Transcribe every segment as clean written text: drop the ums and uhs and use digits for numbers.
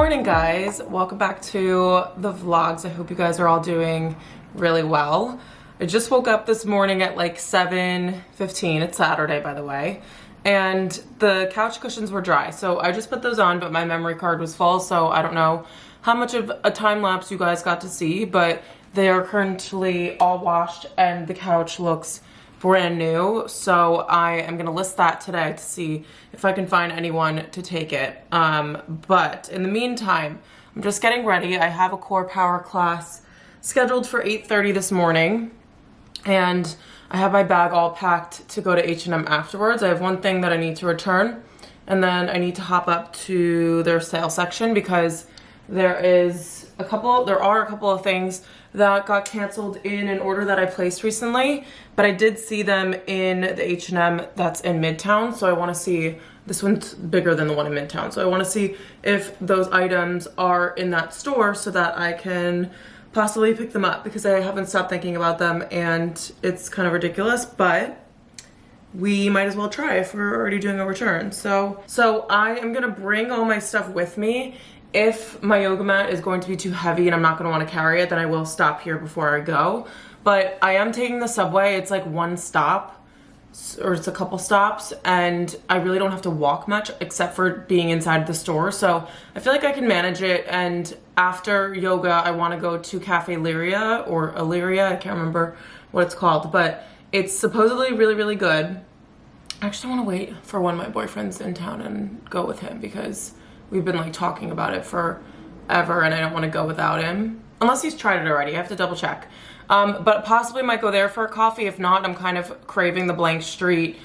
Morning, guys. Welcome back to the vlogs. I hope you guys are all doing really well. I just woke up this morning at like 7:15. It's Saturday, by the way, and the couch cushions were dry, so I just put those on, but my memory card was full, so I don't know how much of a time lapse you guys got to see, but they are currently all washed and the couch looks brand new. So I am gonna list that today to see if I can find anyone to take it. But in the meantime, I'm just getting ready. I have a core power class scheduled for 8:30 this morning, and I have my bag all packed to go to H&M afterwards. I have one thing that I need to return, and then I need to hop up to their sale section because there are a couple of things that got canceled in an order that I placed recently, but I did see them in the H&M that's in Midtown, so I want to see, this one's bigger than the one in Midtown, so I want to see if those items are in that store so that I can possibly pick them up, because I haven't stopped thinking about them and it's kind of ridiculous, but we might as well try if we're already doing a return. So I am gonna bring all my stuff with me. If my yoga mat is going to be too heavy and I'm not going to want to carry it, then I will stop here before I go. But I am taking the subway. It's like one stop, or it's a couple stops, and I really don't have to walk much except for being inside the store. So I feel like I can manage it. And after yoga, I want to go to Cafe Lyria or Illyria. I can't remember what it's called, but it's supposedly really, really good. I actually want to wait for one of my boyfriends in town and go with him, because we've been like talking about it forever and I don't want to go without him. Unless he's tried it already, I have to double check. But possibly might go there for a coffee. If not, I'm kind of craving the Blank Street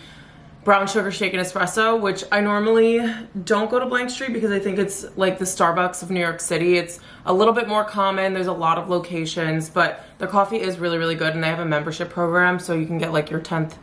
brown sugar shaken espresso, which I normally don't go to Blank Street because I think it's like the Starbucks of New York City. It's a little bit more common. There's a lot of locations, but their coffee is really, really good, and they have a membership program, so you can get like your 10th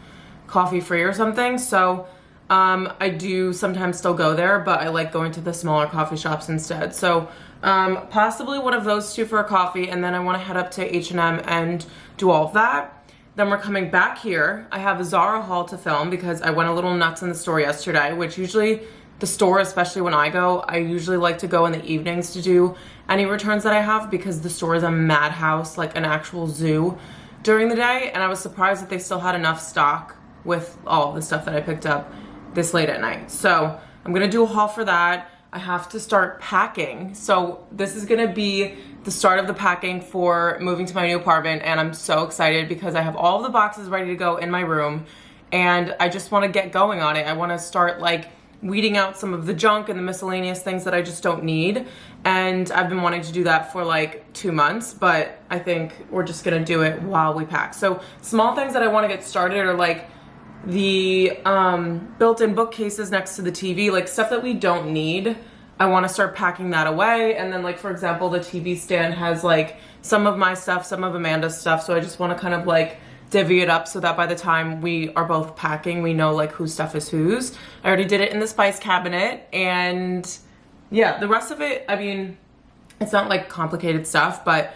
coffee free or something. So I do sometimes still go there, but I like going to the smaller coffee shops instead. So possibly one of those two for a coffee, and then I want to head up to H&M and do all of that. Then we're coming back here. I have a Zara haul to film because I went a little nuts in the store yesterday, which usually the store, especially when I go, I usually like to go in the evenings to do any returns that I have, because the store is a madhouse, like an actual zoo during the day. And I was surprised that they still had enough stock with all of the stuff that I picked up this late at night. So I'm gonna do a haul for that. I have to start packing. So this is gonna be the start of the packing for moving to my new apartment, and I'm so excited because I have all of the boxes ready to go in my room, and I just wanna get going on it. I wanna start like weeding out some of the junk and the miscellaneous things that I just don't need. And I've been wanting to do that for like 2 months, but I think we're just gonna do it while we pack. So small things that I wanna get started are like the built-in bookcases next to the TV, like stuff that we don't need. I want to start packing that away. And then, like, for example, the TV stand has like some of my stuff, some of Amanda's stuff, so I just want to kind of like divvy it up so that by the time we are both packing, we know like whose stuff is whose. I already did it in the spice cabinet, and yeah, the rest of it, I mean, it's not like complicated stuff, but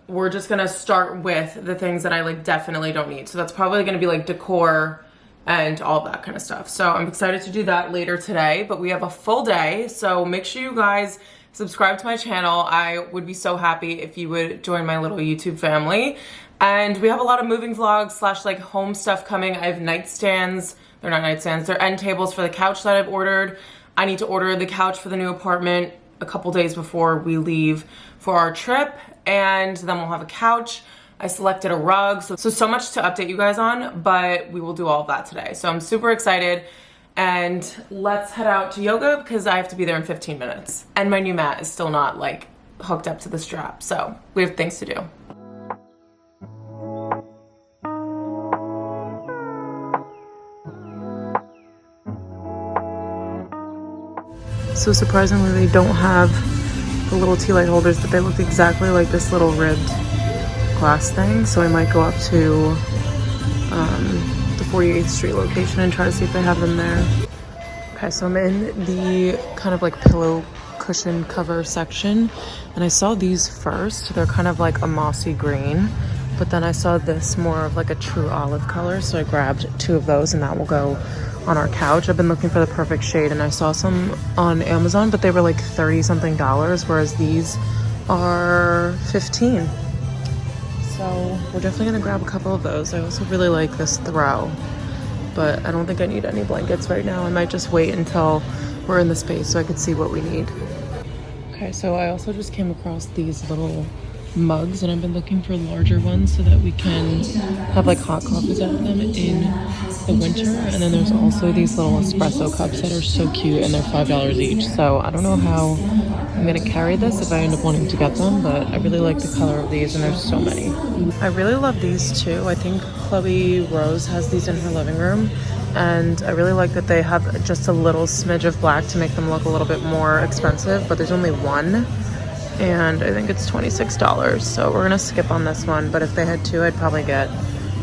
we're just gonna start with the things that I like definitely don't need. So that's probably gonna be like decor and all that kind of stuff. So I'm excited to do that later today, but we have a full day. So make sure you guys subscribe to my channel. I would be so happy if you would join my little YouTube family. And we have a lot of moving vlogs slash like home stuff coming. I have nightstands. They're not nightstands, they're end tables for the couch that I've ordered. I need to order the couch for the new apartment a couple days before we leave for our trip, and then we'll have a couch. I selected a rug, so much to update you guys on, but we will do all of that today. So I'm super excited, and let's head out to yoga because I have to be there in 15 minutes. And my new mat is still not like hooked up to the strap, so we have things to do. So surprisingly, they don't have the little tea light holders, but they look exactly like this little ribbed glass thing. So I might go up to the 48th Street location and try to see if they have them there. Okay, so I'm in the kind of like pillow cushion cover section, and I saw these first. They're kind of like a mossy green, but then I saw this more of like a true olive color, so I grabbed 2 of those, and that will go on our couch. I've been looking for the perfect shade and I saw some on Amazon, but they were like $30 something, whereas these are 15. So we're definitely gonna grab a couple of those. I also really like this throw, but I don't think I need any blankets right now. I might just wait until we're in the space so I could see what we need. Okay, so I also just came across these little mugs and I've been looking for larger ones so that we can have like hot coffees out of them in the winter. And then there's also these little espresso cups that are so cute and they're $5 each. So I don't know how I'm gonna carry this if I end up wanting to get them, but I really like the color of these and there's so many. I really love these too. I think Chloe Rose has these in her living room and I really like that they have just a little smidge of black to make them look a little bit more expensive, but there's only one. And I think it's $26, so we're gonna skip on this one, but if they had two, I'd probably get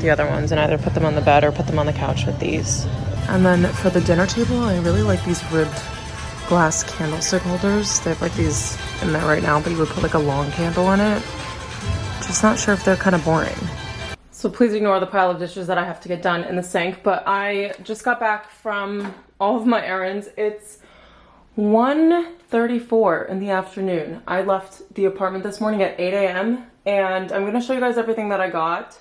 the other ones and either put them on the bed or put them on the couch with these. And then for the dinner table, I really like these ribbed glass candlestick holders. They have like these in there right now, but you would put like a long candle in it. Just not sure if they're kind of boring. So please ignore the pile of dishes that I have to get done in the sink, but I just got back from all of my errands. It's 1:34 in the afternoon. I left the apartment this morning at 8 a.m. and I'm gonna show you guys everything that I got.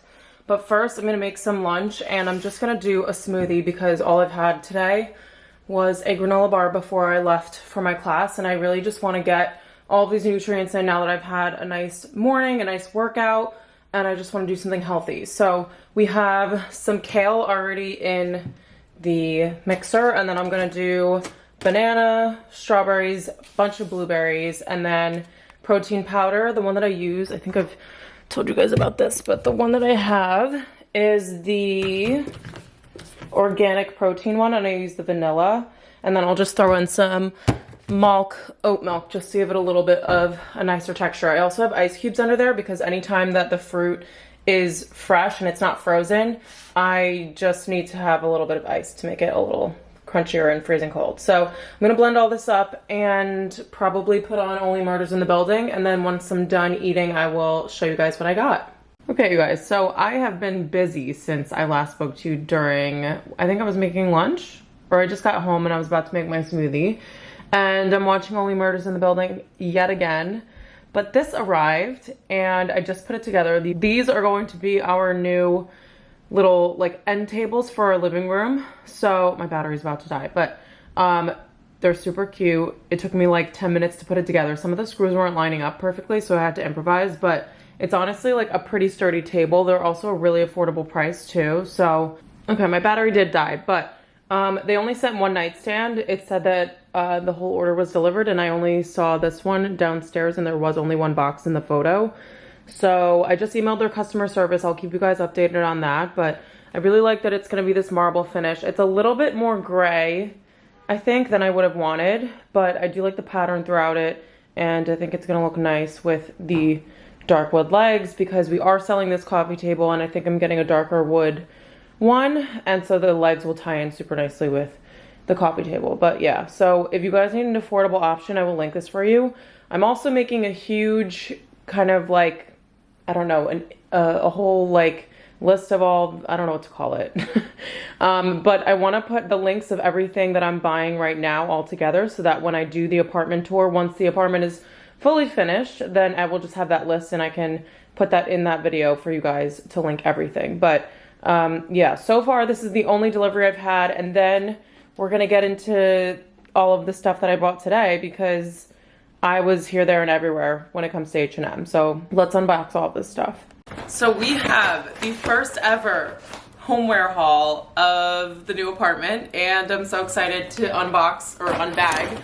But first I'm gonna make some lunch and I'm just gonna do a smoothie because all I've had today was a granola bar before I left for my class, and I really just wanna get all of these nutrients in now that I've had a nice morning, a nice workout, and I just wanna do something healthy. So we have some kale already in the mixer, and then I'm gonna do banana, strawberries, bunch of blueberries, and then protein powder. The one that I use, I think I've told you guys about this, but the one that I have is the organic protein one, and I use the vanilla. And then I'll just throw in some oat milk, just to give it a little bit of a nicer texture. I also have ice cubes under there because anytime that the fruit is fresh and it's not frozen, I just need to have a little bit of ice to make it a little crunchier and freezing cold. So I'm gonna blend all this up and probably put on Only Murders in the Building, and then once I'm done eating, I will show you guys what I got. Okay, you guys, so I have been busy since I last spoke to you during, I think I was making lunch, or I just got home and I was about to make my smoothie, and I'm watching Only Murders in the Building yet again. But this arrived and I just put it together. These are going to be our new little like end tables for our living room. So my battery's about to die, but they're super cute. It took me like 10 minutes to put it together. Some of the screws weren't lining up perfectly, so I had to improvise, but it's honestly like a pretty sturdy table. They're also a really affordable price too. So, okay, my battery did die, but they only sent one nightstand. It said that the whole order was delivered, and I only saw this one downstairs and there was only one box in the photo. So I just emailed their customer service. I'll keep you guys updated on that, but I really like that it's going to be this marble finish. It's a little bit more gray, I think, than I would have wanted, but I do like the pattern throughout it, and I think it's going to look nice with the dark wood legs because we are selling this coffee table, and I think I'm getting a darker wood one, and so the legs will tie in super nicely with the coffee table. But yeah, so if you guys need an affordable option, I will link this for you. I'm also making a huge kind of like, I don't know, a whole like list of all, I don't know what to call it. But I want to put the links of everything that I'm buying right now all together so that when I do the apartment tour, once the apartment is fully finished, then I will just have that list and I can put that in that video for you guys to link everything. But yeah, so far this is the only delivery I've had, and then we're gonna get into all of the stuff that I bought today because I was here, there, and everywhere when it comes to H&M. So let's unbox all of this stuff. So we have the first ever homeware haul of the new apartment, and I'm so excited to unbox or unbag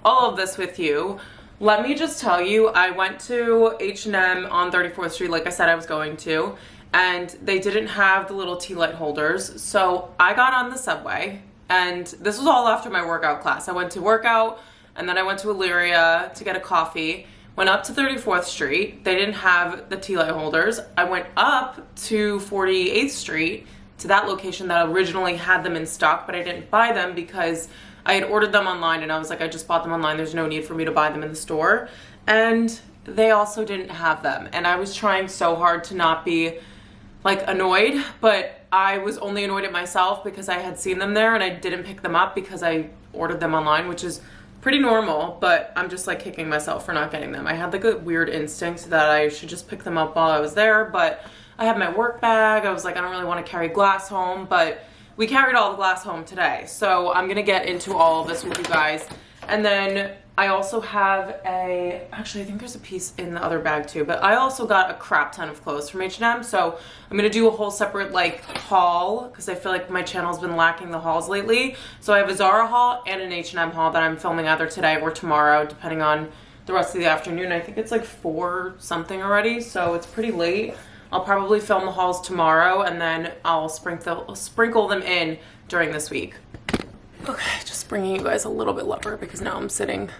all of this with you. Let me just tell you, I went to H&M on 34th Street like I said I was going to, and they didn't have the little tea light holders. So I got on the subway, and this was all after my workout class. I went to workout, and then I went to Illyria to get a coffee, went up to 34th Street. They didn't have the tea light holders. I went up to 48th Street to that location that originally had them in stock, but I didn't buy them because I had ordered them online, and I was like, I just bought them online. There's no need for me to buy them in the store. And they also didn't have them. And I was trying so hard to not be like annoyed, but I was only annoyed at myself because I had seen them there and I didn't pick them up because I ordered them online, which is pretty normal, but I'm just like kicking myself for not getting them. I had like a weird instinct that I should just pick them up while I was there, but I had my work bag. I was like, I don't really want to carry glass home, but we carried all the glass home today. So I'm gonna get into all of this with you guys. And then I also have actually I think there's a piece in the other bag too, but I also got a crap ton of clothes from H&M. So I'm gonna do a whole separate like haul because I feel like my channel's been lacking the hauls lately. So I have a Zara haul and an H&M haul that I'm filming either today or tomorrow, depending on the rest of the afternoon. I think it's like 4 something already, so it's pretty late. I'll probably film the hauls tomorrow and then I'll sprinkle them in during this week. Okay, just bringing you guys a little bit lower because now I'm sitting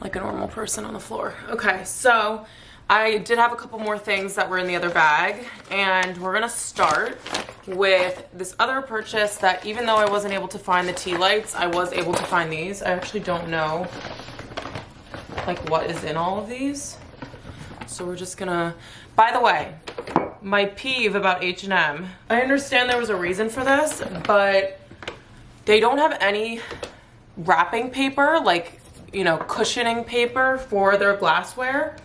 like a normal person on the floor. Okay, so I did have a couple more things that were in the other bag, and we're gonna start with this other purchase that even though I wasn't able to find the tea lights, I was able to find these. I actually don't know like what is in all of these. So we're just gonna, by the way, my peeve about H&M, I understand there was a reason for this, but they don't have any wrapping paper, like, you know, cushioning paper for their glassware.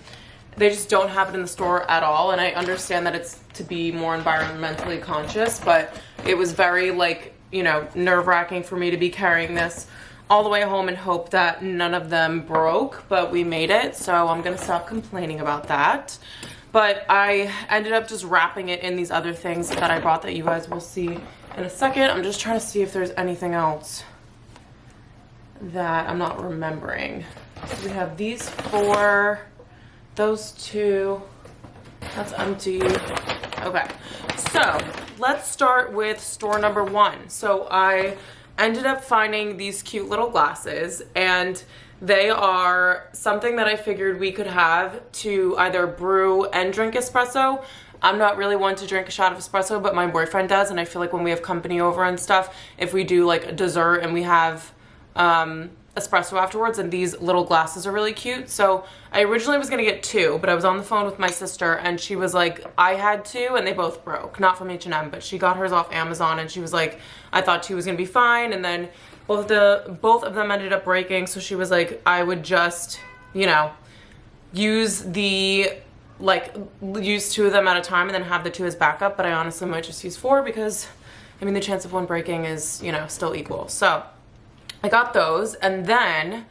They just don't have it in the store at all. And I understand that it's to be more environmentally conscious, but it was very like, you know, nerve-wracking for me to be carrying this all the way home and hope that none of them broke, but we made it. So I'm gonna stop complaining about that. But I ended up just wrapping it in these other things that I bought that you guys will see in a second. I'm just trying to see if there's anything else that I'm not remembering. So we have these 4, those 2, that's empty. Okay, so let's start with store number 1. So I ended up finding these cute little glasses, and they are something that I figured we could have to either brew and drink espresso. I'm not really one to drink a shot of espresso, but my boyfriend does, and I feel like when we have company over and stuff, if we do like a dessert and we have espresso afterwards, and these little glasses are really cute. So I originally was gonna get 2, but I was on the phone with my sister and she was like, I had 2 and they both broke. Not from H&M, but she got hers off Amazon, and she was like, I thought 2 was gonna be fine, and then both of them ended up breaking. So she was like, I would just, you know, use 2 of them at a time and then have the 2 as backup. But I honestly might just use 4 because, I mean, the chance of one breaking is, you know, still equal. So I got those, and then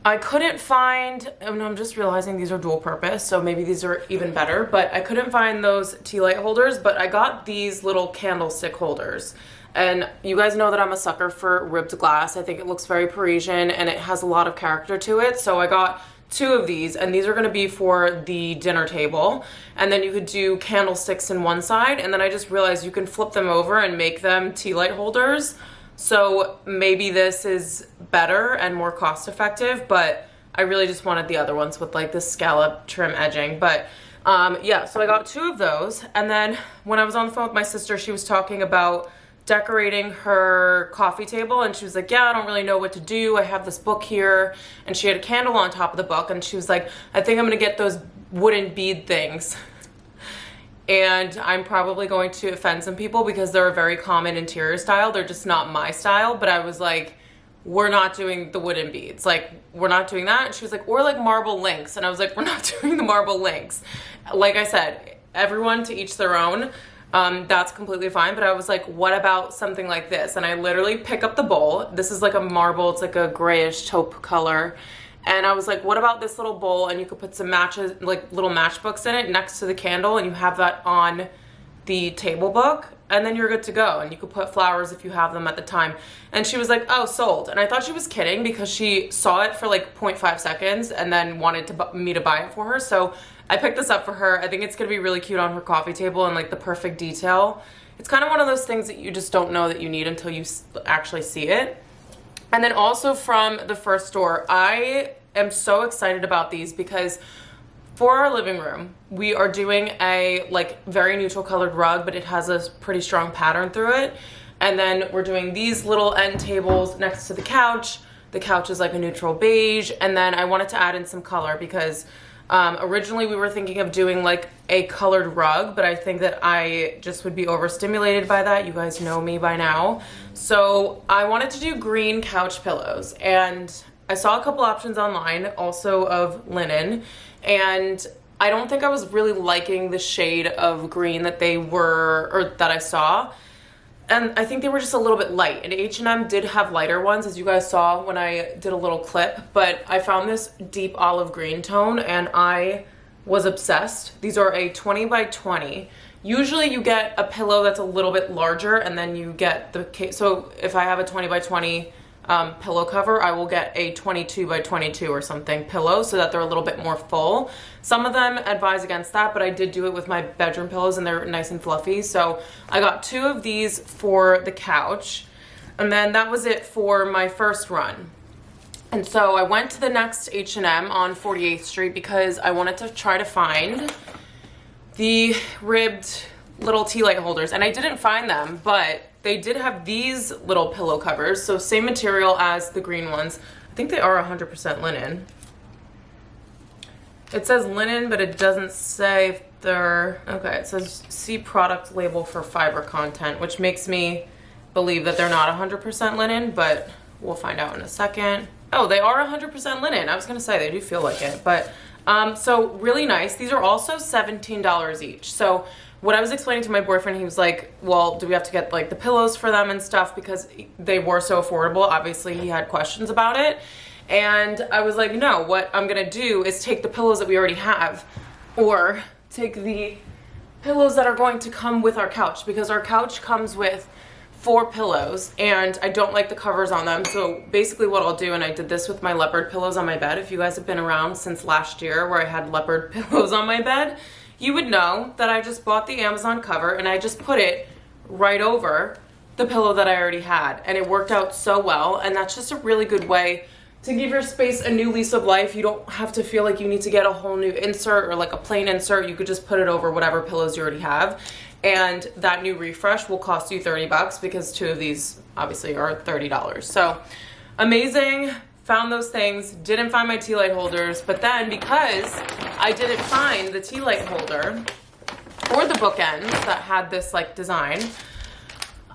I couldn't find, and I'm just realizing these are dual purpose, so maybe these are even better, but I couldn't find those tea light holders, but I got these little candlestick holders. And you guys know that I'm a sucker for ribbed glass. I think it looks very Parisian and it has a lot of character to it. So I got 2 of these, and these are gonna be for the dinner table. And then you could do candlesticks in one side, and then I just realized you can flip them over and make them tea light holders. So maybe this is better and more cost effective, but I really just wanted the other ones with like the scallop trim edging. But yeah, so I got 2 of those. And then when I was on the phone with my sister, she was talking about decorating her coffee table, and she was like, yeah, I don't really know what to do. I have this book here, and she had a candle on top of the book, and she was like, I think I'm gonna get those wooden bead things. And I'm probably going to offend some people because they're a very common interior style. They're just not my style. But I was like, we're not doing the wooden beads. Like, we're not doing that. And she was like, or like marble links. And I was like, we're not doing the marble links. Like I said, everyone to each their own. That's completely fine. But I was like, what about something like this? And I literally pick up the bowl. This is like a marble. It's like a grayish taupe color. And I was like, what about this little bowl? And you could put some matches, like little matchbooks in it next to the candle, and you have that on the table book, and then you're good to go. And you could put flowers if you have them at the time. And she was like, oh, sold. And I thought she was kidding because she saw it for like 0.5 seconds and then wanted me to buy it for her. So I picked this up for her. I think it's gonna be really cute on her coffee table and like the perfect detail. It's kind of one of those things that you just don't know that you need until you actually see it. And then also from the first store, I am so excited about these because for our living room, we are doing a like very neutral colored rug, but it has a pretty strong pattern through it. And then we're doing these little end tables next to the couch. The couch is like a neutral beige. And then I wanted to add in some color because Originally we were thinking of doing like a colored rug, but I think that I just would be overstimulated by that. You guys know me by now. So I wanted to do green couch pillows, and I saw a couple options online also of linen, and I don't think I was really liking the shade of green that they were, or that I saw. And I think they were just a little bit light, and H&M did have lighter ones, as you guys saw when I did a little clip, but I found this deep olive green tone and I was obsessed. These are a 20 by 20. Usually you get a pillow that's a little bit larger, and then you get the case. So if I have a 20 by 20 pillow cover, I will get a 22 by 22 or something pillow so that they're a little bit more full. Some of them advise against that, but I did do it with my bedroom pillows and they're nice and fluffy. So I got 2 of these for the couch, and then that was it for my first run. And so I went to the next H&M on 48th Street because I wanted to try to find the ribbed little tea light holders, and I didn't find them, but they did have these little pillow covers, so same material as the green ones. I think they are 100% linen. It says linen, but it doesn't say if they're, okay, it says see product label for fiber content, which makes me believe that they're not 100% linen, but we'll find out in a second. Oh, they are 100% linen. I was gonna say they do feel like it, but so really nice. These are also $17 each. So what I was explaining to my boyfriend, he was like, well, do we have to get like the pillows for them and stuff, because they were so affordable. Obviously he had questions about it. And I was like, no, what I'm gonna do is take the pillows that we already have, or take the pillows that are going to come with our couch, because our couch comes with 4 pillows and I don't like the covers on them. So basically what I'll do, and I did this with my leopard pillows on my bed, if you guys have been around since last year where I had leopard pillows on my bed, you would know that I just bought the Amazon cover and I just put it right over the pillow that I already had, and it worked out so well. And that's just a really good way to give your space a new lease of life. You don't have to feel like you need to get a whole new insert or like a plain insert. You could just put it over whatever pillows you already have, and that new refresh will cost you 30 bucks because 2 of these obviously are $30. So amazing. Found those things, didn't find my tea light holders, but then because I didn't find the tea light holder or the bookends that had this like design,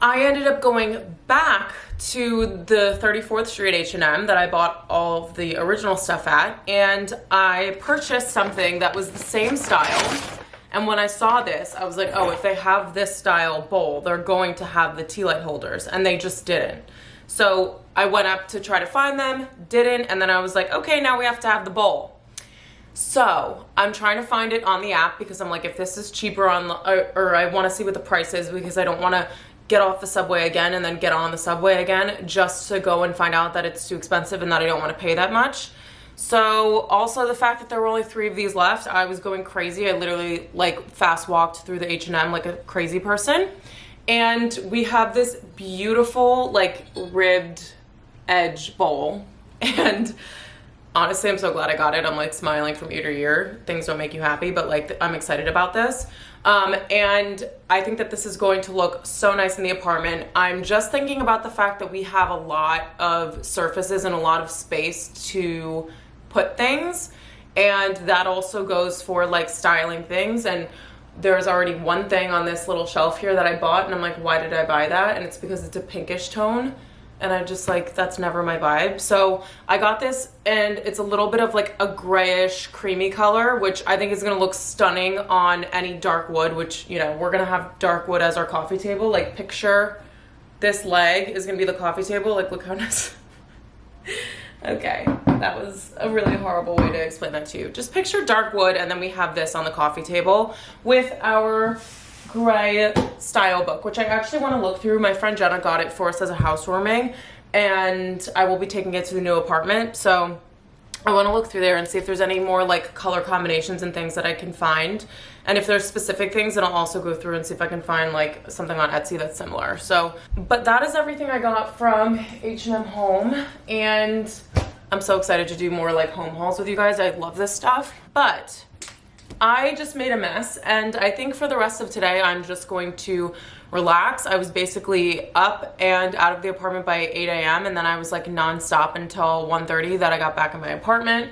I ended up going back to the 34th Street H&M that I bought all of the original stuff at, and I purchased something that was the same style. And when I saw this, I was like, oh, if they have this style bowl, they're going to have the tea light holders, and they just didn't. So I went up to try to find them, didn't, and then I was like, okay, now we have to have the bowl. So I'm trying to find it on the app, because I'm like, if this is cheaper on the, or I want to see what the price is, because I don't want to get off the subway again and then get on the subway again just to go and find out that it's too expensive and that I don't want to pay that much. So also the fact that there were only 3 of these left, I was going crazy. I literally like fast walked through the H&M like a crazy person. And we have this beautiful like ribbed edge bowl, and honestly I'm so glad I got it. I'm like smiling from ear to ear. Things don't make you happy, but like I'm excited about this. And I think that this is going to look so nice in the apartment. I'm just thinking about the fact that we have a lot of surfaces and a lot of space to put things, and that also goes for like styling things. And there's already one thing on this little shelf here that I bought, and I'm like, why did I buy that? And it's because it's a pinkish tone, and I just like, that's never my vibe. So I got this, and it's a little bit of like a grayish creamy color, which I think is gonna look stunning on any dark wood, which, you know, we're gonna have dark wood as our coffee table. Like picture this leg is gonna be the coffee table. Like look how nice. Okay, that was a really horrible way to explain that to you. Just picture dark wood, and then we have this on the coffee table with our gray style book, which I actually want to look through. My friend Jenna got it for us as a housewarming, and I will be taking it to the new apartment. So I want to look through there and see if there's any more like color combinations and things that I can find. And if there's specific things, then I'll also go through and see if I can find like something on Etsy that's similar. So, but that is everything I got from H&M Home, and I'm so excited to do more like home hauls with you guys. I love this stuff, but I just made a mess, and I think for the rest of today, I'm just going to relax. I was basically up and out of the apartment by 8 a.m. and then I was like nonstop until 1:30 that I got back in my apartment.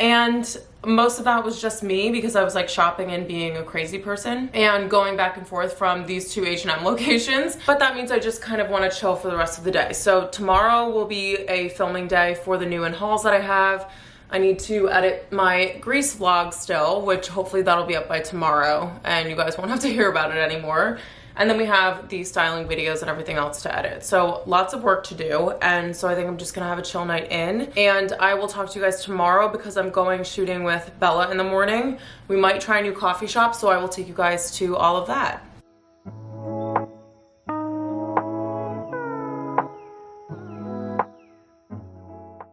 And most of that was just me because I was like shopping and being a crazy person and going back and forth from these two H&M locations. But that means I just kind of want to chill for the rest of the day. So tomorrow will be a filming day for the new hauls that I have. I need to edit my Greece vlog still, which hopefully that'll be up by tomorrow and you guys won't have to hear about it anymore. And then we have the styling videos and everything else to edit. So lots of work to do. And so I think I'm just gonna have a chill night in. And I will talk to you guys tomorrow because I'm going shooting with Bella in the morning. We might try a new coffee shop, so I will take you guys to all of that.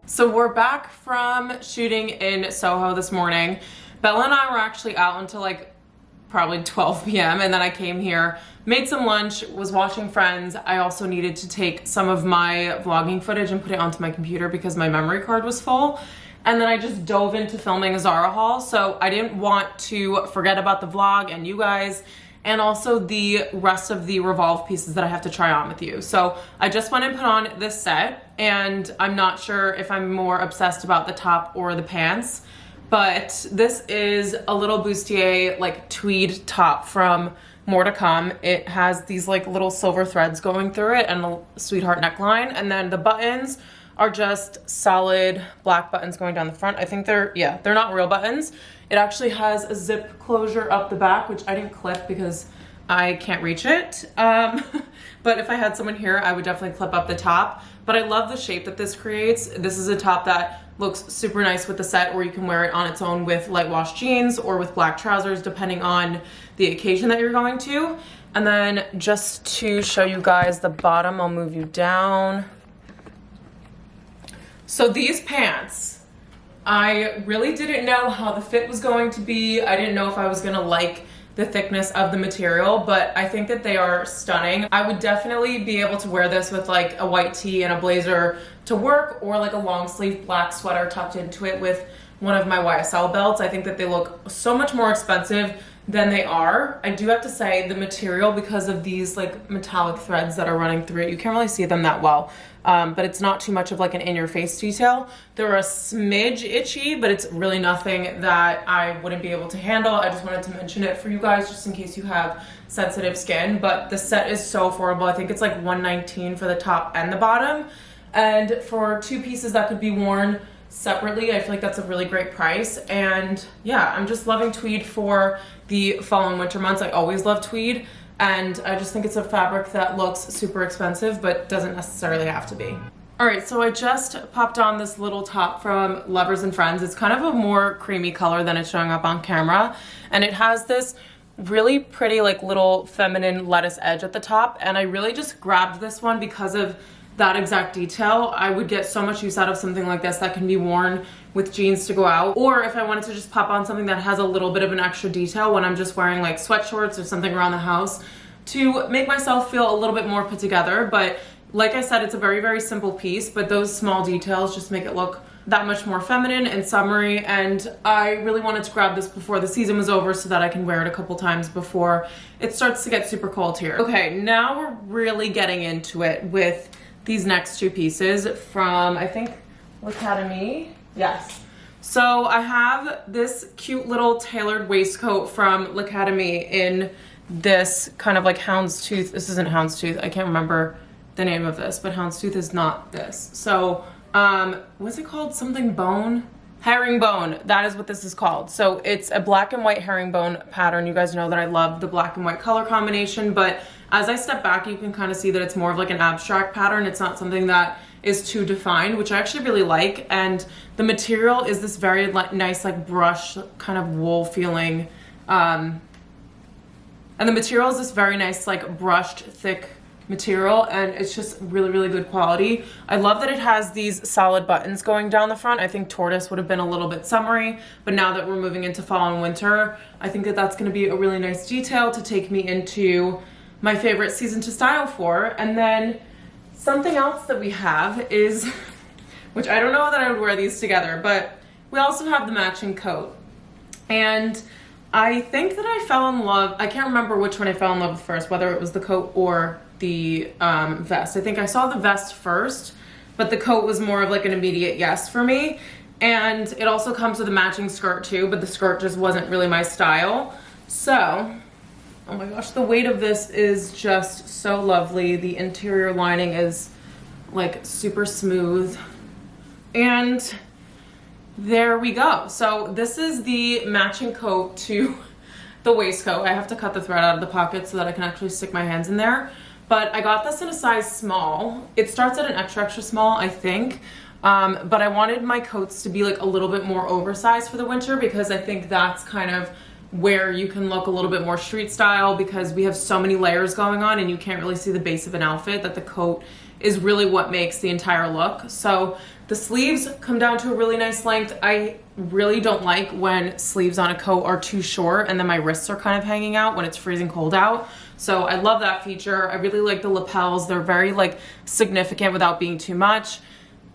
So we're back from shooting in Soho this morning. Bella and I were actually out until like probably 12 p.m. and then I came here, made some lunch, was watching Friends. I also needed to take some of my vlogging footage and put it onto my computer because my memory card was full. And then I just dove into filming a Zara haul. So I didn't want to forget about the vlog and you guys, and also the rest of the Revolve pieces that I have to try on with you. So I just went and put on this set, and I'm not sure if I'm more obsessed about the top or the pants. But this is a little bustier like tweed top from More to Come. It has these like little silver threads going through it and a sweetheart neckline. And then the buttons are just solid black buttons going down the front. I think they're not real buttons. It actually has a zip closure up the back, which I didn't clip because I can't reach it. But if I had someone here, I would definitely clip up the top. But I love the shape that this creates. This is a top that looks super nice with the set, or you can wear it on its own with light wash jeans or with black trousers, depending on the occasion that you're going to. And then just to show you guys the bottom, I'll move you down. So these pants, I really didn't know how the fit was going to be. I didn't know if I was gonna like the thickness of the material, but I think that they are stunning. I would definitely be able to wear this with like a white tee and a blazer to work, or like a long sleeve black sweater tucked into it with one of my YSL belts. I think that they look so much more expensive than they are. I do have to say the material, because of these like metallic threads that are running through it, you can't really see them that well, but it's not too much of like an in-your-face detail. They're a smidge itchy, but it's really nothing that I wouldn't be able to handle. I just wanted to mention it for you guys just in case you have sensitive skin. But the set is so affordable. I think it's like $119 for the top and the bottom, and for two pieces that could be worn separately, I feel like that's a really great price. And yeah, I'm just loving tweed for the fall and winter months. I always love tweed, and I just think it's a fabric that looks super expensive but doesn't necessarily have to be. All right, so I just popped on this little top from Lovers and Friends. It's kind of a more creamy color than it's showing up on camera, and it has this really pretty like little feminine lettuce edge at the top, and I really just grabbed this one because of that exact detail. I would get so much use out of something like this that can be worn with jeans to go out, or if I wanted to just pop on something that has a little bit of an extra detail when I'm just wearing like sweatshorts or something around the house to make myself feel a little bit more put together. But like I said, it's a very, very simple piece, but those small details just make it look that much more feminine and summery. And I really wanted to grab this before the season was over so that I can wear it a couple times before it starts to get super cold here. Okay, now we're really getting into it with these next two pieces from, I think, L'Academie. Yes. So I have this cute little tailored waistcoat from L'Academie in this kind of like houndstooth. This isn't houndstooth. I can't remember the name of this, but houndstooth is not this. So what's it called? Something bone? Herringbone. That is what this is called. So it's a black and white herringbone pattern. You guys know that I love the black and white color combination, but as I step back, you can kind of see that it's more of like an abstract pattern. It's not something that is too defined, which I actually really like. And the material is this very nice, like brush kind of wool feeling. And the material is this very nice, like brushed, thick material, and it's just really, really good quality. I love that it has these solid buttons going down the front. I think tortoise would have been a little bit summery, but now that we're moving into fall and winter, I think that that's going to be a really nice detail to take me into my favorite season to style for. And then something else that we have is, which I don't know that I would wear these together, but we also have the matching coat. And I think that I fell in love, I can't remember which one I fell in love with first, whether it was the coat or the vest. I think I saw the vest first, but the coat was more of like an immediate yes for me. And it also comes with a matching skirt too, but the skirt just wasn't really my style. So, oh my gosh, the weight of this is just so lovely. The interior lining is like super smooth. And there we go. So this is the matching coat to the waistcoat. I have to cut the thread out of the pocket so that I can actually stick my hands in there. But I got this in a size small. It starts at an extra, extra small, I think. But I wanted my coats to be like a little bit more oversized for the winter because I think that's kind of where you can look a little bit more street style because we have so many layers going on and you can't really see the base of an outfit, that the coat is really what makes the entire look. So the sleeves come down to a really nice length. I really don't like when sleeves on a coat are too short and then my wrists are kind of hanging out when it's freezing cold out. So I love that feature. I really like the lapels. They're very like significant without being too much.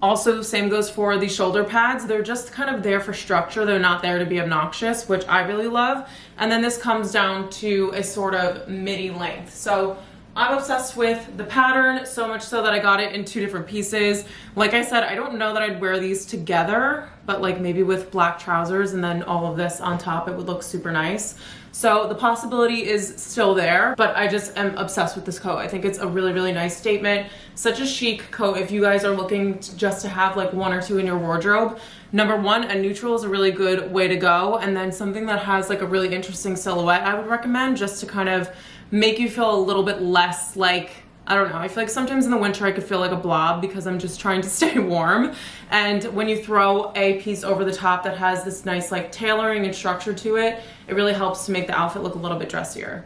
Also, same goes for the shoulder pads. They're just kind of there for structure. They're not there to be obnoxious, which I really love. And then this comes down to a sort of midi length. So I'm obsessed with the pattern, so much so that I got it in 2 different pieces. Like I said, I don't know that I'd wear these together, but like maybe with black trousers and then all of this on top, it would look super nice. So the possibility is still there, but I just am obsessed with this coat. I think it's a really, really nice statement. Such a chic coat if you guys are looking just to have like 1 or 2 in your wardrobe. Number 1, a neutral is a really good way to go. And then something that has like a really interesting silhouette I would recommend, just to kind of make you feel a little bit less like, I don't know, I feel like sometimes in the winter I could feel like a blob because I'm just trying to stay warm. And when you throw a piece over the top that has this nice like tailoring and structure to it, it really helps to make the outfit look a little bit dressier.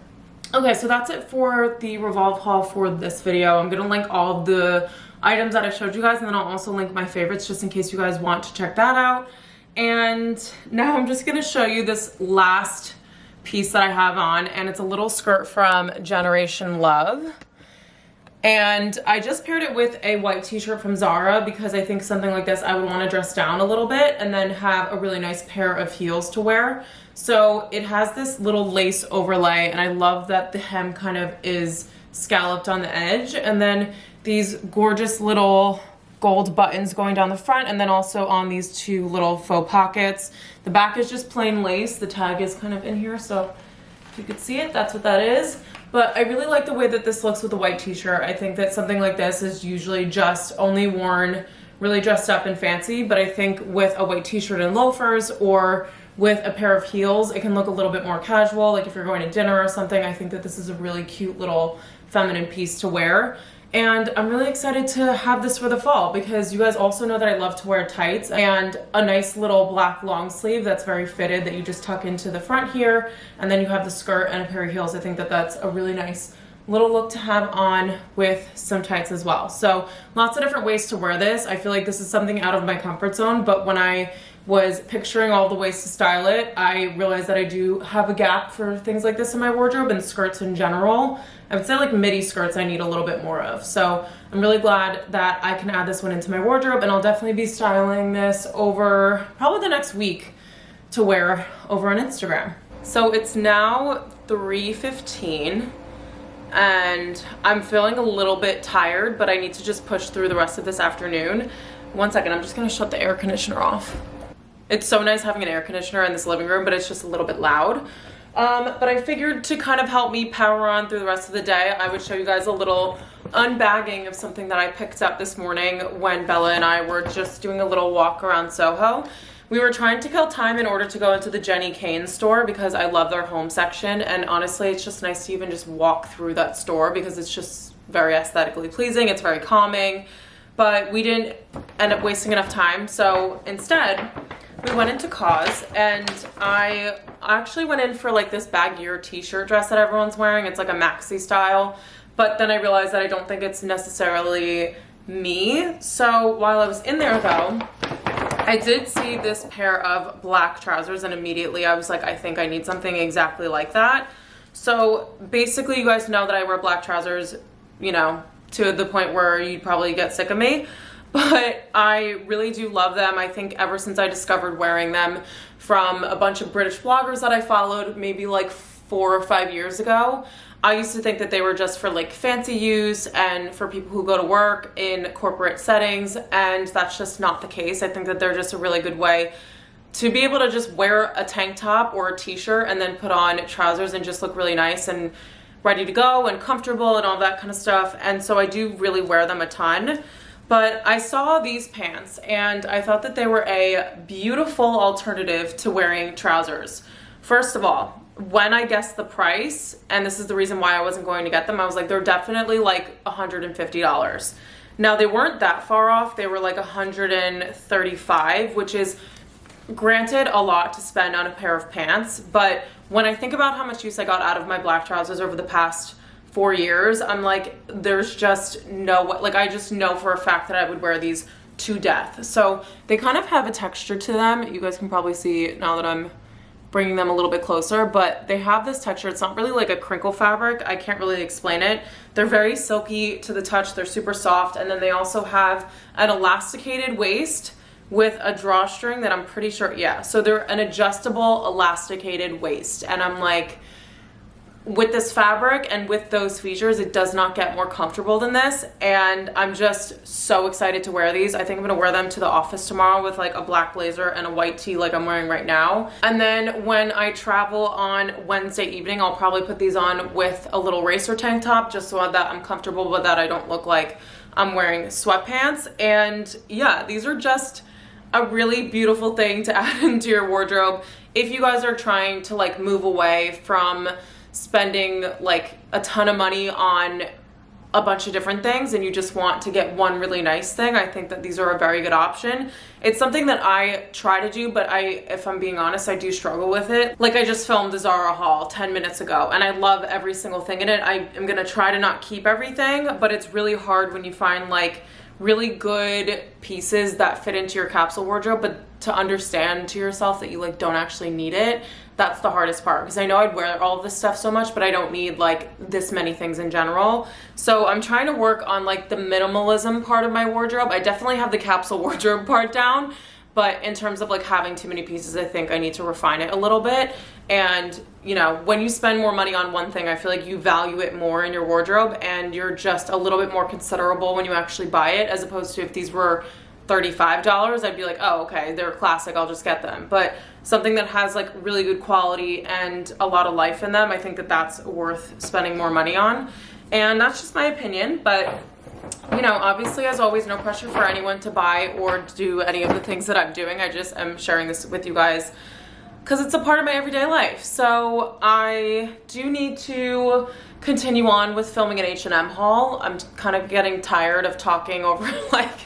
Okay, so that's it for the Revolve haul for this video. I'm gonna link all the items that I showed you guys, and then I'll also link my favorites just in case you guys want to check that out. And now I'm just gonna show you this last piece that I have on, and it's a little skirt from Generation Love. And I just paired it with a white t-shirt from Zara because I think something like this I would want to dress down a little bit and then have a really nice pair of heels to wear. So it has this little lace overlay, and I love that the hem kind of is scalloped on the edge, and then these gorgeous little gold buttons going down the front, and then also on these 2 little faux pockets. The back is just plain lace. The tag is kind of in here, so if you could see it, that's what that is. But I really like the way that this looks with a white t-shirt. I think that something like this is usually just only worn really dressed up and fancy, but I think with a white t-shirt and loafers or with a pair of heels, it can look a little bit more casual. Like if you're going to dinner or something, I think that this is a really cute little feminine piece to wear. And I'm really excited to have this for the fall because you guys also know that I love to wear tights, and a nice little black long sleeve that's very fitted that you just tuck into the front here, and then you have the skirt and a pair of heels. I think that that's a really nice little look to have on with some tights as well. So lots of different ways to wear this. I feel like this is something out of my comfort zone, but when I was picturing all the ways to style it, I realized that I do have a gap for things like this in my wardrobe, and skirts in general. I would say like midi skirts I need a little bit more of. So I'm really glad that I can add this one into my wardrobe, and I'll definitely be styling this over probably the next week to wear over on Instagram. So it's now 3:15 and I'm feeling a little bit tired, but I need to just push through the rest of this afternoon. One second, I'm just gonna shut the air conditioner off. It's so nice having an air conditioner in this living room, but it's just a little bit loud. But I figured to kind of help me power on through the rest of the day, I would show you guys a little unbagging of something that I picked up this morning when Bella and I were just doing a little walk around Soho. We were trying to kill time in order to go into the Jenny Kane store because I love their home section, and honestly it's just nice to even just walk through that store because it's just very aesthetically pleasing, it's very calming. But we didn't end up wasting enough time, so instead we went into Cause, and I actually went in for like this baggier t-shirt dress that everyone's wearing. It's like a maxi style, but then I realized that I don't think it's necessarily me. So while I was in there though, I did see this pair of black trousers, and immediately I was like, I think I need something exactly like that. So basically you guys know that I wear black trousers, you know, to the point where you'd probably get sick of me. But I really do love them. I think ever since I discovered wearing them from a bunch of British bloggers that I followed maybe like 4 or 5 years ago, I used to think that they were just for like fancy use and for people who go to work in corporate settings, and that's just not the case. I think that they're just a really good way to be able to just wear a tank top or a t-shirt and then put on trousers and just look really nice and ready to go and comfortable and all that kind of stuff. And so I do really wear them a ton. But I saw these pants and I thought that they were a beautiful alternative to wearing trousers. First of all, when I guessed the price, and this is the reason why I wasn't going to get them, I was like, they're definitely like $150. Now they weren't that far off. They were like $135, which is granted a lot to spend on a pair of pants. But when I think about how much use I got out of my black trousers over the past 4 years, I'm like, there's just no way, like I just know for a fact that I would wear these to death. So they kind of have a texture to them. You guys can probably see now that I'm bringing them a little bit closer, but they have this texture. It's not really like a crinkle fabric. I can't really explain it. They're very silky to the touch. They're super soft. And then they also have an elasticated waist with a drawstring that I'm pretty sure, yeah. So they're an adjustable elasticated waist. And I'm like, with this fabric and with those features, it does not get more comfortable than this. And I'm just so excited to wear these. I think I'm gonna wear them to the office tomorrow with like a black blazer and a white tee like I'm wearing right now. And then when I travel on Wednesday evening, I'll probably put these on with a little racer tank top just so that I'm comfortable, but that I don't look like I'm wearing sweatpants. And yeah, these are just a really beautiful thing to add into your wardrobe if you guys are trying to like move away from spending like a ton of money on a bunch of different things and you just want to get one really nice thing. I think that these are a very good option. It's something that I try to do, but if I'm being honest, I do struggle with it. Like I just filmed a Zara haul 10 minutes ago and I love every single thing in it. I am gonna try to not keep everything, but it's really hard when you find like really good pieces that fit into your capsule wardrobe, but to understand to yourself that you like don't actually need it, that's the hardest part. Because I know I'd wear all of this stuff so much, but I don't need like this many things in general. So I'm trying to work on like the minimalism part of my wardrobe. I definitely have the capsule wardrobe part down, but in terms of like having too many pieces, I think I need to refine it a little bit. And you know, when you spend more money on one thing, I feel like you value it more in your wardrobe and you're just a little bit more considerable when you actually buy it, as opposed to if these were $35, I'd be like, oh, okay, they're classic, I'll just get them. But something that has like really good quality and a lot of life in them, I think that that's worth spending more money on. And that's just my opinion, but you know, obviously as always, no pressure for anyone to buy or do any of the things that I'm doing. I just am sharing this with you guys because it's a part of my everyday life. So I do need to continue on with filming an H&M haul. I'm kind of getting tired of talking over like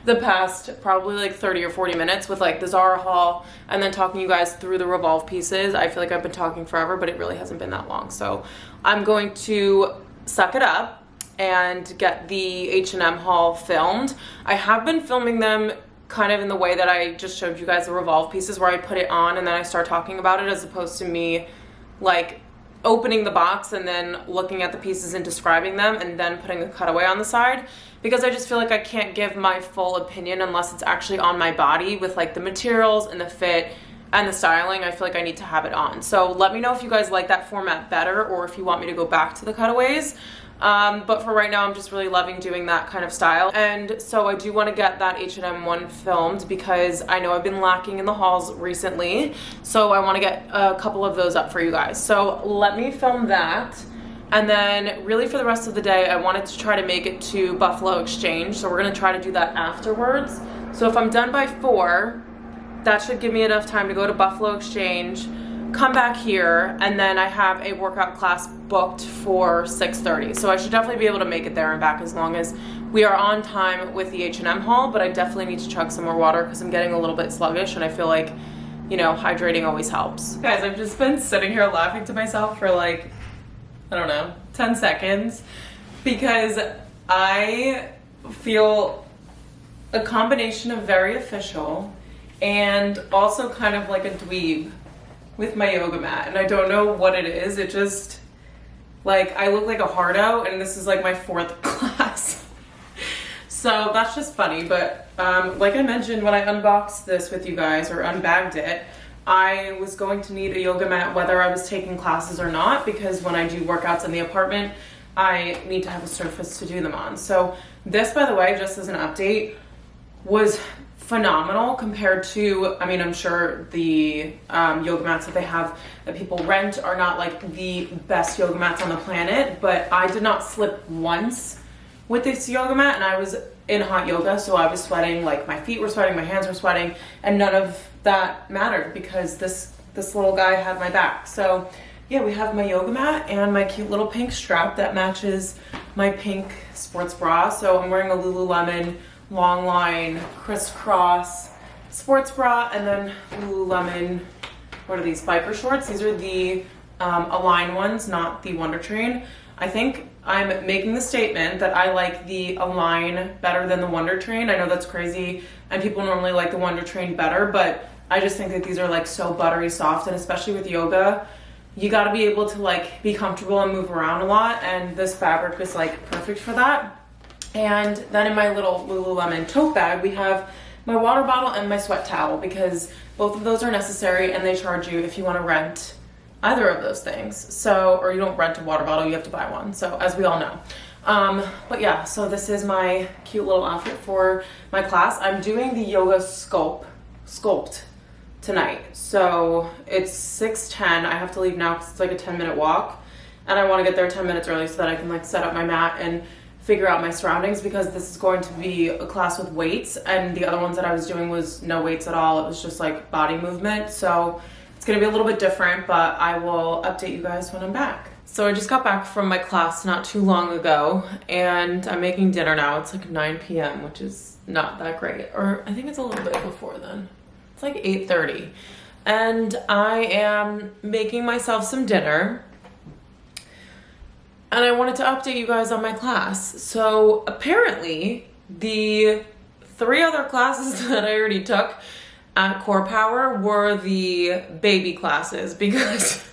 the past probably like 30 or 40 minutes with like the Zara haul and then talking you guys through the Revolve pieces. I feel like I've been talking forever, but it really hasn't been that long. So I'm going to suck it up and get the H&M haul filmed. I have been filming them kind of in the way that I just showed you guys the Revolve pieces, where I put it on and then I start talking about it, as opposed to me like opening the box and then looking at the pieces and describing them and then putting a cutaway on the side, because I just feel like I can't give my full opinion unless it's actually on my body with like the materials and the fit and the styling. I feel like I need to have it on. So let me know if you guys like that format better or if you want me to go back to the cutaways. But for right now, I'm just really loving doing that kind of style. And so I do want to get that H&M one filmed because I know I've been lacking in the hauls recently. So I want to get a couple of those up for you guys. So let me film that. And then really for the rest of the day, I wanted to try to make it to Buffalo Exchange. So we're going to try to do that afterwards. So if I'm done by 4, that should give me enough time to go to Buffalo Exchange, come back here, and then I have a workout class booked for 6:30. So I should definitely be able to make it there and back as long as we are on time with the H&M haul, but I definitely need to chug some more water because I'm getting a little bit sluggish and I feel like, you know, hydrating always helps. Guys, I've just been sitting here laughing to myself for like, I don't know, 10 seconds because I feel a combination of very official and also kind of like a dweeb with my yoga mat, and I don't know what it is. It just, like, I look like a hardo, and this is like my 4th class. So that's just funny, but like I mentioned when I unboxed this with you guys, or unbagged it, I was going to need a yoga mat whether I was taking classes or not, because when I do workouts in the apartment, I need to have a surface to do them on. So this, by the way, just as an update, was phenomenal compared to, I mean, I'm sure the yoga mats that they have that people rent are not like the best yoga mats on the planet, but I did not slip once with this yoga mat, and I was in hot yoga, so I was sweating, like my feet were sweating, my hands were sweating, and none of that mattered because this little guy had my back. So yeah, we have my yoga mat and my cute little pink strap that matches my pink sports bra. So I'm wearing a Lululemon long line crisscross sports bra, and then Lululemon, what are these, biker shorts? These are the Align ones, not the Wonder Train. I think I'm making the statement that I like the Align better than the Wonder Train. I know that's crazy, and people normally like the Wonder Train better, but I just think that these are like so buttery soft, and especially with yoga, you gotta be able to like be comfortable and move around a lot, and this fabric is like perfect for that. And then in my little Lululemon tote bag, we have my water bottle and my sweat towel, because both of those are necessary, and they charge you if you want to rent either of those things. So, or you don't rent a water bottle, you have to buy one. So, as we all know. But yeah, so this is my cute little outfit for my class. I'm doing the yoga sculpt tonight. So it's 6:10. I have to leave now because it's like a 10-minute walk, and I want to get there 10 minutes early so that I can like set up my mat and figure out my surroundings, because this is going to be a class with weights, and the other ones that I was doing was no weights at all. It was just like body movement. So it's gonna be a little bit different, but I will update you guys when I'm back. So I just got back from my class not too long ago, and I'm making dinner now. It's like 9 p.m., which is not that great. Or I think it's a little bit before then. It's like 8:30. And I am making myself some dinner. And I wanted to update you guys on my class. So apparently the 3 other classes that I already took at Core Power were the baby classes, because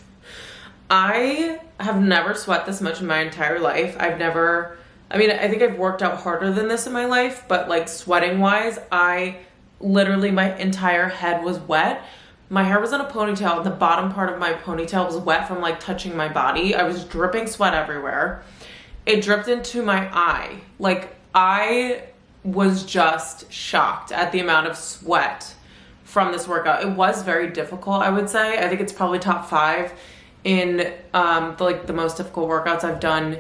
I have never sweat this much in my entire life. I think I've worked out harder than this in my life, but like sweating wise, my entire head was wet. My hair was in a ponytail. The bottom part of my ponytail was wet from like touching my body. I was dripping sweat everywhere. It dripped into my eye. Like, I was just shocked at the amount of sweat from this workout. It was very difficult, I would say. I think it's probably top 5 in the most difficult workouts I've done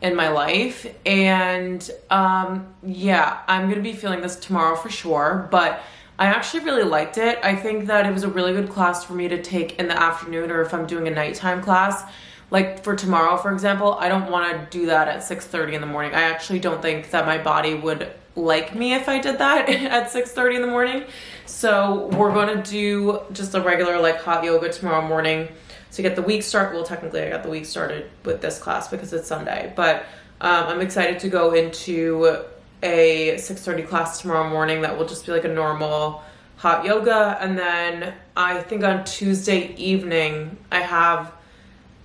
in my life. And yeah, I'm gonna be feeling this tomorrow for sure, but I actually really liked it. I think that it was a really good class for me to take in the afternoon, or if I'm doing a nighttime class. Like for tomorrow, for example, I don't want to do that at 6:30 in the morning. I actually don't think that my body would like me if I did that at 6:30 in the morning. So we're going to do just a regular like hot yoga tomorrow morning to get the week started. Well, technically I got the week started with this class because it's Sunday, but I'm excited to go into a 6:30 class tomorrow morning that will just be like a normal hot yoga. And then I think on Tuesday evening I have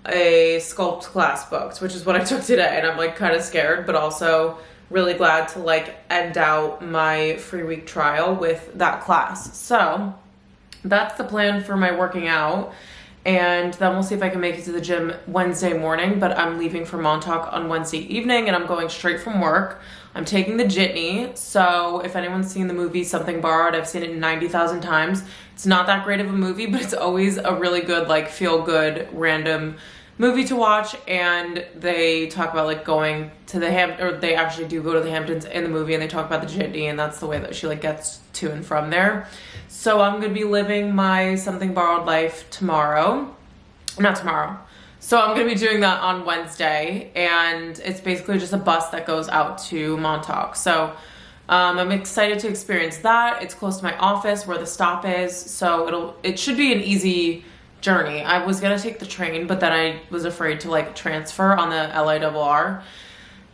a sculpt class booked, which is what I took today, and I'm like kind of scared, but also really glad to like end out my free week trial with that class. So that's the plan for my working out, and then we'll see if I can make it to the gym Wednesday morning. But I'm leaving for Montauk on Wednesday evening, and I'm going straight from work. I'm taking the jitney, so if anyone's seen the movie Something Borrowed, I've seen it 90,000 times. It's not that great of a movie, but it's always a really good, like, feel-good, random movie to watch. And they talk about like going to the they actually do go to the Hamptons in the movie, and they talk about the jitney, and that's the way that she like gets to and from there. So I'm gonna be living my Something Borrowed life tomorrow. Not tomorrow. So I'm gonna be doing that on Wednesday, and it's basically just a bus that goes out to Montauk. So I'm excited to experience that. It's close to my office where the stop is, so it should be an easy journey. I was gonna take the train, but then I was afraid to like transfer on the LIRR,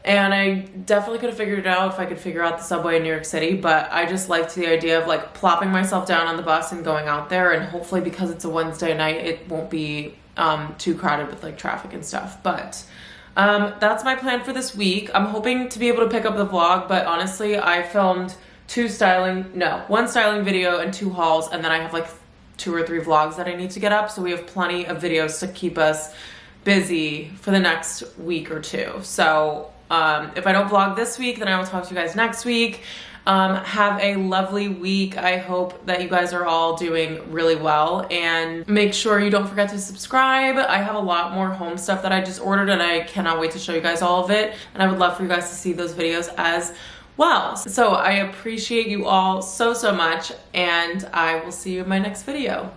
and I definitely could have figured it out if I could figure out the subway in New York City. But I just liked the idea of like plopping myself down on the bus and going out there, and hopefully because it's a Wednesday night it won't be too crowded with like traffic and stuff. But that's my plan for this week. I'm hoping to be able to pick up the vlog, but honestly I filmed one styling video and 2 hauls, and then I have like 2 or 3 vlogs that I need to get up, so we have plenty of videos to keep us busy for the next week or 2. So if I don't vlog this week, then I will talk to you guys next week. Have a lovely week. I hope that you guys are all doing really well, and make sure you don't forget to subscribe. I have a lot more home stuff that I just ordered, and I cannot wait to show you guys all of it, and I would love for you guys to see those videos as well. So I appreciate you all so much, and I will see you in my next video.